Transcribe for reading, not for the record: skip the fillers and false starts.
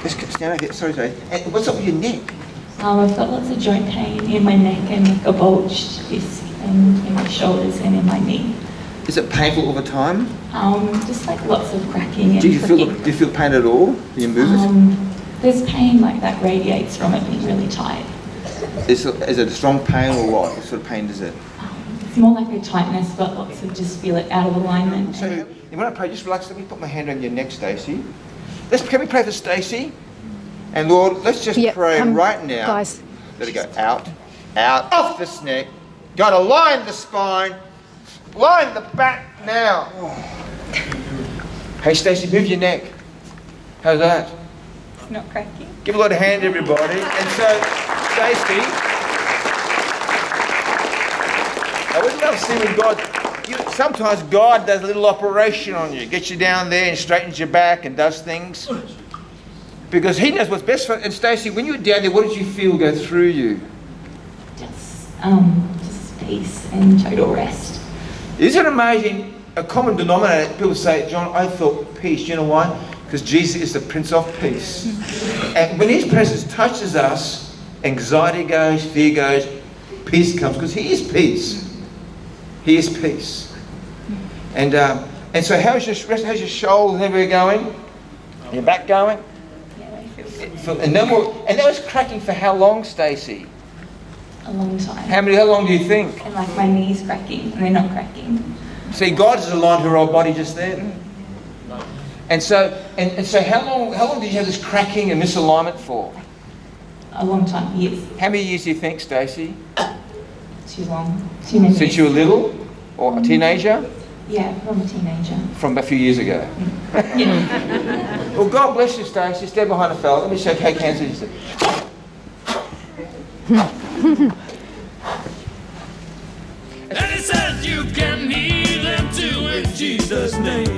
Just stand over here. Sorry. And what's up with your neck? I've got lots of joint pain in my neck and like a bulged disc and in my shoulders and in my knee. Is it painful all the time? Just like lots of cracking and Do you pricking. feel pain at all when you move it? There's pain like that radiates from it being really tight. Is it a strong pain or what? What sort of pain is it? It's more like a tightness, but lots of just feel it out of alignment. So you want to pray? Just relax. Let me put my hand on your neck, Stacey. Can we pray for Stacey? And Lord, let's just pray right now. Guys. Let it go out, off this neck. Got to line the spine, line the back now. Hey, Stacey, move your neck. How's that? It's not cracking. Give a lot of hand, everybody. And so, Stacey, I would love to see when God, sometimes God does a little operation on you, gets you down there and straightens your back and does things. Because he knows what's best for. And Stacey, when you were down there, what did you feel go through you? Just peace and total rest. Isn't it amazing? A common denominator, people say, John, I felt peace. Do you know why? Because Jesus is the Prince of Peace. And when his presence touches us, anxiety goes, fear goes, peace comes, because he is peace. He is peace. And so how's your shoulders and everywhere going? Your back going? And that was cracking for how long, Stacey? A long time. How long do you think? And like my knees cracking, and they're not cracking. See, God has aligned her whole body just then. And so how long did you have this cracking and misalignment for? A long time, years. How many years do you think, Stacey? Too long. Too many. Since you were little? Or a teenager? Yeah, from a teenager. From a few years ago. Well, God bless you, Stacey. Stand behind the fella. Let me shake hands with you. And it says you can heal them too in Jesus' name.